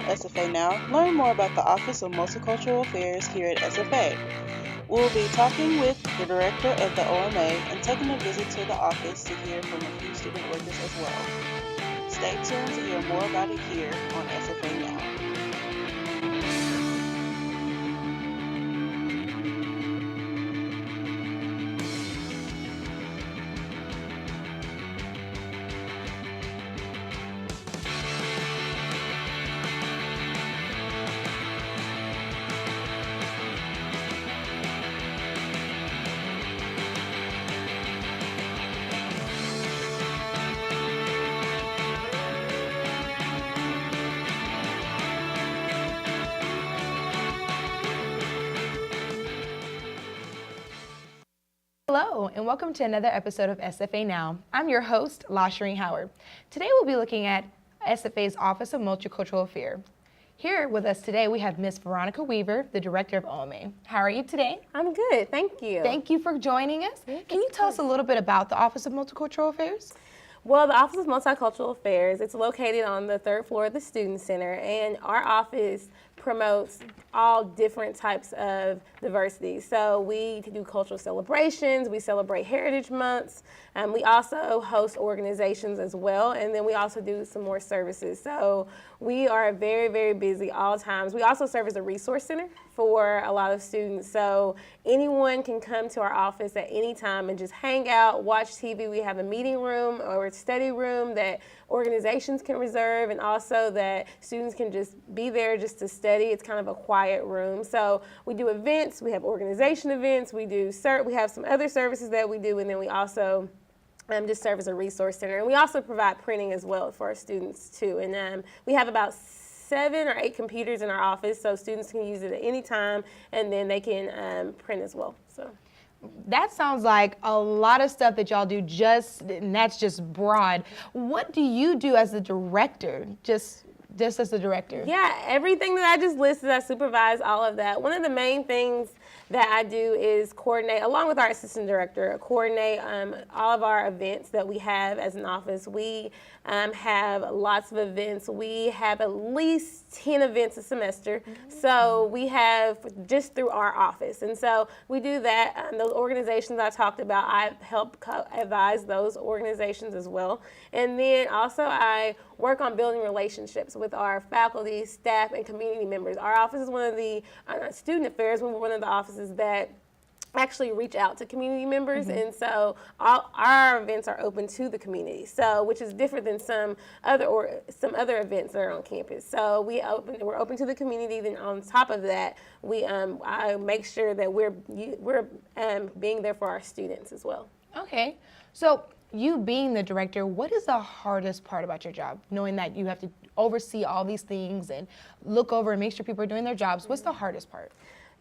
SFA Now, learn more about the Office of Multicultural Affairs here at SFA. We'll be talking with the director of the OMA and taking a visit to the office to hear from a few student workers as well. Stay tuned to hear more about it here on SFA Now. Hello, and welcome to another episode of SFA Now. I'm your host, LaShirine Howard. Today we'll be looking at SFA's Office of Multicultural Affairs. Here with us today we have Miss Veronica Weaver, the director of OMA. How are you today? I'm good, thank you. Thank you for joining us. Can you tell us a little bit about the Office of Multicultural Affairs? Well, the Office of Multicultural Affairs, it's located on the third floor of the Student Center, and our office promotes all different types of diversity. So we do cultural celebrations, we celebrate Heritage Months, we also host organizations as well, and then we also do some more services. So we are very, very busy all times. We also serve as a resource center for a lot of students. So anyone can come to our office at any time and just hang out, watch TV. We have a meeting room or a study room that organizations can reserve, and also that students can just be there just to study. It's kind of a quiet room. So we do events, we have organization events, we have some other services that we do, and then we also just serve as a resource center. And we also provide printing as well for our students too. And we have about 7 or 8 computers in our office, so students can use it at any time, and then they can print as well. So that sounds like a lot of stuff that y'all do, and that's just broad. What do you do as the director, just as the director? Yeah, everything that I just listed, I supervise all of that. One of the main things that I do is coordinate, along with our assistant director, coordinate all of our events that we have as an office. We have lots of events. We have at least 10 events a semester. So we have just through our office. And so we do that. Those organizations I talked about, I help advise those organizations as well. And then also I work on building relationships with our faculty, staff, and community members. Our office is one of the, student affairs, we're one of the offices that actually reach out to community members, and so all our events are open to the community. So, which is different than some other events that are on campus. So we're open to the community. Then on top of that, I make sure that we're being there for our students as well. Okay, so you being the director, what is the hardest part about your job? Knowing that you have to oversee all these things and look over and make sure people are doing their jobs. What's the hardest part?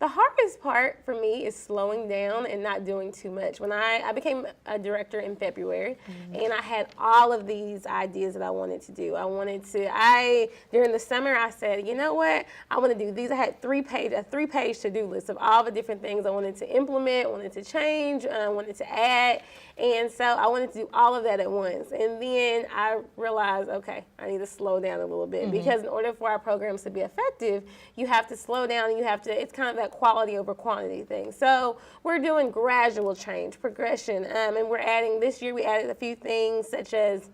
The hardest part for me is slowing down and not doing too much. When I became a director in February, and I had all of these ideas that I wanted to do. During the summer, I said, you know what, I want to do these. I had a three-page to-do list of all the different things I wanted to implement, wanted to change, wanted to add. And so I wanted to do all of that at once. And then I realized, okay, I need to slow down a little bit, because in order for our programs to be effective, you have to slow down, and it's kind of that quality over quantity thing. So we're doing gradual change, progression, and this year we added a few things such as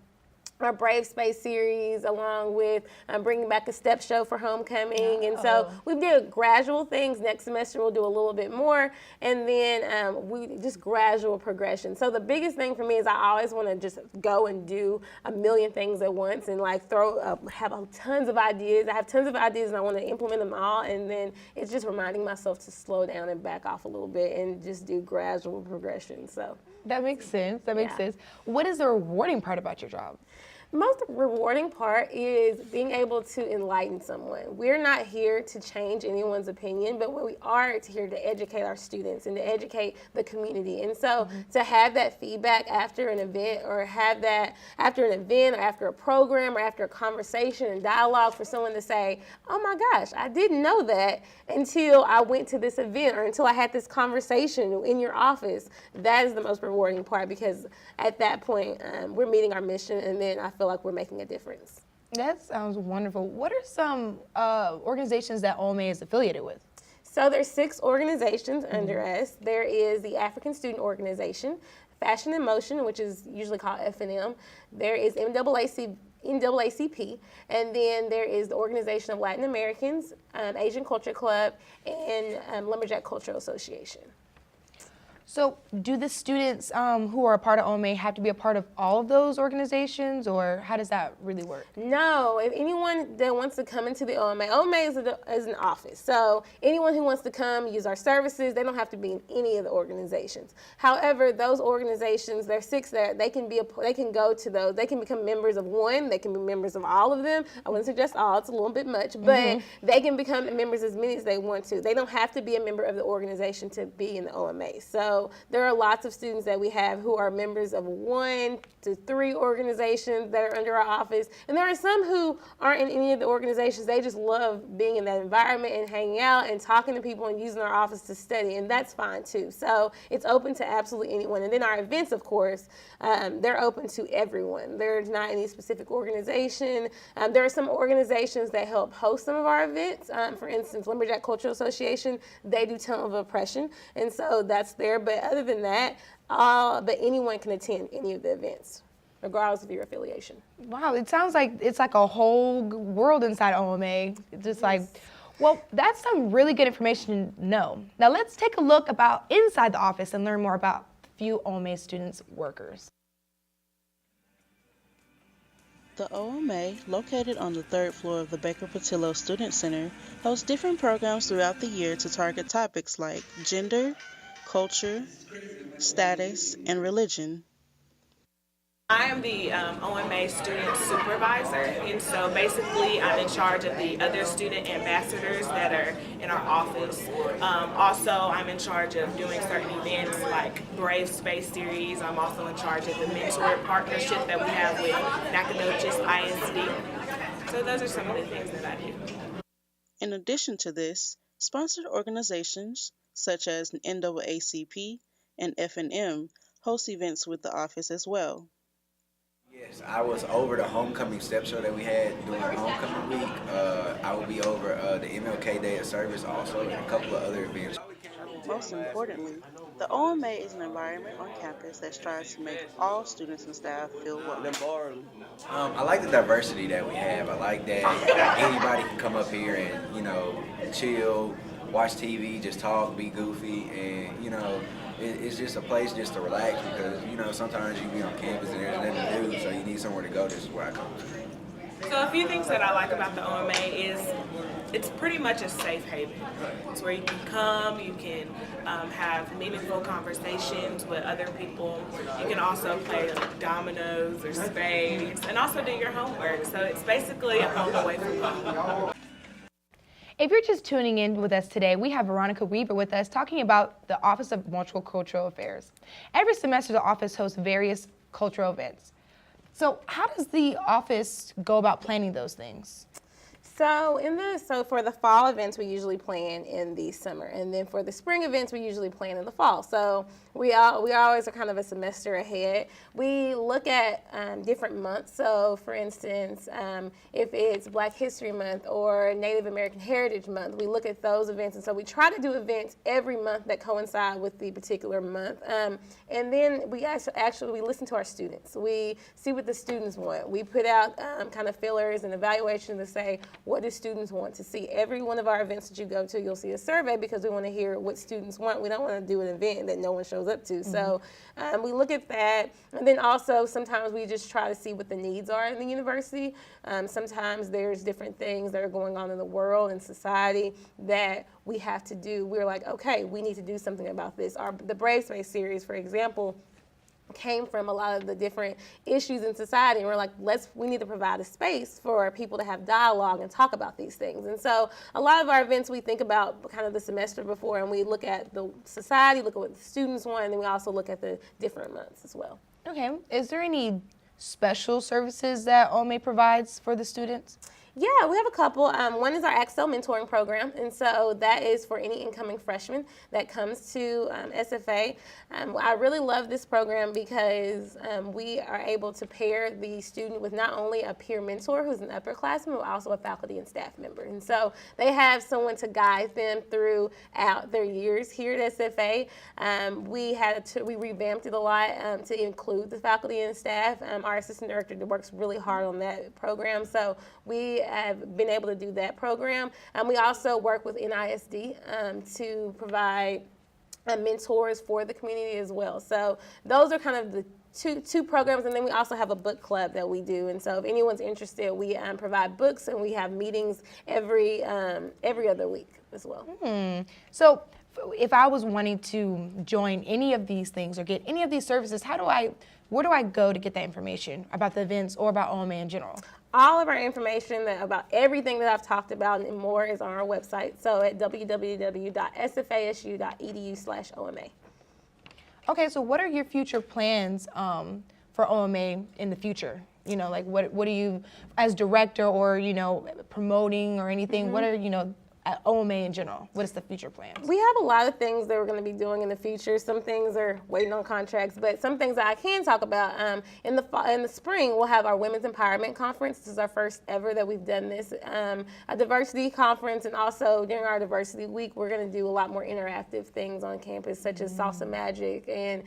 our Brave Space series, along with bringing back a step show for homecoming. And so we did gradual things. Next semester we'll do a little bit more, and then we just gradual progression. So the biggest thing for me is I always want to just go and do a million things at once, and have tons of ideas. I have tons of ideas and I want to implement them all, and then it's just reminding myself to slow down and back off a little bit and just do gradual progression. So that makes sense. That makes sense. What is the rewarding part about your job? The most rewarding part is being able to enlighten someone. We're not here to change anyone's opinion, but we are here to educate our students and to educate the community. And so to have that feedback after an event, or have that after an event, or after a program, or after a conversation and dialogue, for someone to say, oh my gosh, I didn't know that until I went to this event, or until I had this conversation in your office. That is the most rewarding part, because at that point, we're meeting our mission, and then I feel like we're making a difference. That sounds wonderful. What are some organizations that OMA is affiliated with? So there's 6 organizations under us. There is the African Student Organization, Fashion in Motion, which is usually called F&M. There is NAACP, and then there is the Organization of Latin Americans, Asian Culture Club, and Lumberjack Cultural Association. So do the students who are a part of OMA have to be a part of all of those organizations, or how does that really work? No, if anyone that wants to come into the OMA, OMA is an office. So anyone who wants to come use our services, they don't have to be in any of the organizations. However, those organizations, there are 6 there, they can go to those. They can become members of one, they can be members of all of them. I wouldn't suggest all, it's a little bit much, but they can become members as many as they want to. They don't have to be a member of the organization to be in the OMA. So there are lots of students that we have who are members of 1 to 3 organizations that are under our office. And there are some who aren't in any of the organizations. They just love being in that environment and hanging out and talking to people and using our office to study. And that's fine too. So it's open to absolutely anyone. And then our events, of course, they're open to everyone. There's not any specific organization. There are some organizations that help host some of our events. For instance, Lumberjack Cultural Association, they do Tunnel of Oppression. And so that's there. But other than that, but anyone can attend any of the events, regardless of your affiliation. Wow, it sounds like it's like a whole world inside OMA. It's just like, well, that's some really good information to know. Now let's take a look about inside the office and learn more about a few OMA students' workers. The OMA, located on the 3rd floor of the Baker Patillo Student Center, hosts different programs throughout the year to target topics like gender, culture, status, and religion. I am the OMA student supervisor, and so basically I'm in charge of the other student ambassadors that are in our office. Also, I'm in charge of doing certain events like Brave Space Series. I'm also in charge of the mentor partnership that we have with Nacogdoches ISD. So those are some of the things that I do. In addition to this, sponsored organizations such as NAACP and F&M host events with the office as well. Yes, I was over the homecoming step show that we had during homecoming week. I will be over the MLK Day of Service also and a couple of other events. Most importantly, the OMA is an environment on campus that strives to make all students and staff feel welcome. I like the diversity that we have. I like that anybody can come up here and, chill, watch TV, just talk, be goofy, and, it's just a place just to relax because, sometimes you be on campus and there's nothing to do, so you need somewhere to go. This is where I come to. So a few things that I like about the OMA is it's pretty much a safe haven. It's where you can come, you can have meaningful conversations with other people. You can also play like dominoes or spades and also do your homework. So it's basically a home away from home. If you're just tuning in with us today, we have Veronica Weaver with us talking about the Office of Multicultural Affairs. Every semester, the office hosts various cultural events. So how does the office go about planning those things? So for the fall events, we usually plan in the summer, and then for the spring events, we usually plan in the fall. So we always are kind of a semester ahead. We look at different months. So for instance, if it's Black History Month or Native American Heritage Month, we look at those events, and so we try to do events every month that coincide with the particular month. And then we actually listen to our students. We see what the students want. We put out kind of fillers and evaluations to say, what do students want to see? Every one of our events that you go to, you'll see a survey because we want to hear what students want. We don't want to do an event that no one shows up to. So we look at that. And then also sometimes we just try to see what the needs are in the university. Sometimes there's different things that are going on in the world and society that we have to do. We're like, okay, we need to do something about this. The Brave Space series, for example, came from a lot of the different issues in society, and we're like, we need to provide a space for people to have dialogue and talk about these things. And so a lot of our events we think about kind of the semester before, and we look at the society, look at what the students want, and then we also look at the different months as well. Okay, is there any special services that OMA provides for the students? Yeah, we have a couple. One is our Excel mentoring program, and so that is for any incoming freshman that comes to SFA. I really love this program because we are able to pair the student with not only a peer mentor who's an upperclassman, but also a faculty and staff member. And so they have someone to guide them throughout their years here at SFA. We revamped it a lot to include the faculty and staff. Our assistant director works really hard on that program, so we have been able to do that program. We also work with NISD to provide mentors for the community as well. So those are kind of the two programs, and then we also have a book club that we do. And so if anyone's interested, we provide books, and we have meetings every other week as well. So if I was wanting to join any of these things or get any of these services, where do I go to get that information about the events or about OMA in general? All of our information about everything that I've talked about and more is on our website. So at www.sfasu.edu/OMA. Okay, so what are your future plans for OMA in the future? You know, like what are you, as director or, promoting or anything, what are, at OMA in general? What is the future plans? We have a lot of things that we're going to be doing in the future. Some things are waiting on contracts, but some things that I can talk about. In the spring, we'll have our Women's Empowerment Conference. This is our first ever that we've done this. A diversity conference, and also during our Diversity Week, we're going to do a lot more interactive things on campus, such as salsa magic and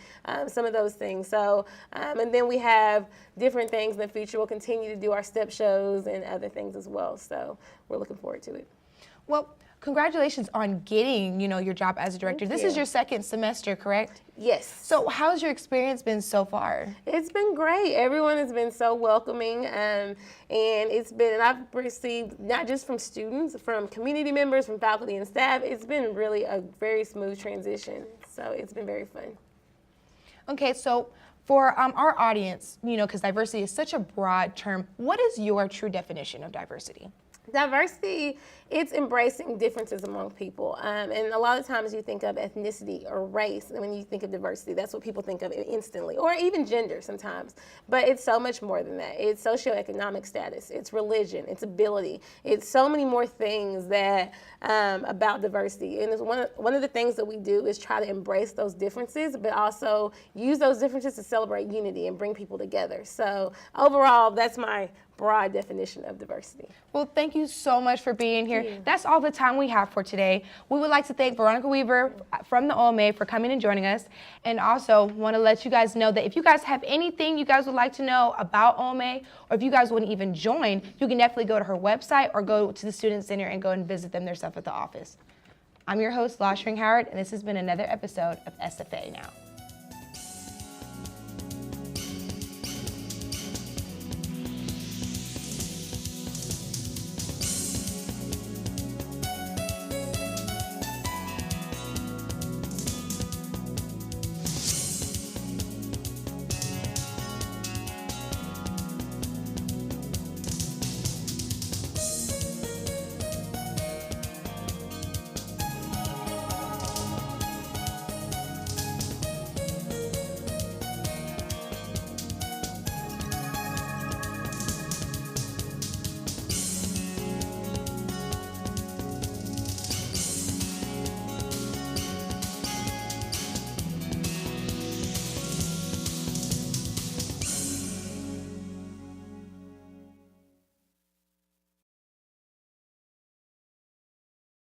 some of those things. So, and then we have different things in the future. We'll continue to do our step shows and other things as well. So we're looking forward to it. Well, congratulations on getting, your job as a director. This is your second semester, correct? Yes. So how's your experience been so far? It's been great. Everyone has been so welcoming, and I've received not just from students, from community members, from faculty and staff. It's been really a very smooth transition. So it's been very fun. Okay, so for our audience, because diversity is such a broad term, what is your true definition of diversity? Diversity, it's embracing differences among people. And a lot of times you think of ethnicity or race, and when you think of diversity, that's what people think of instantly, or even gender sometimes. But it's so much more than that. It's socioeconomic status, it's religion, it's ability. It's so many more things that about diversity. And it's one of the things that we do is try to embrace those differences, but also use those differences to celebrate unity and bring people together. So overall, that's my broad definition of diversity. Well, thank you so much for being here. That's all the time we have for today. We would like to thank Veronica Weaver from the OMA for coming and joining us, and also want to let you guys know that if you guys have anything you guys would like to know about OMA, or if you guys wouldn't even join, you can definitely go to her website or go to the Student Center and go and visit them themselves at the office. I'm your host, LaShirine Howard, and this has been another episode of SFA Now.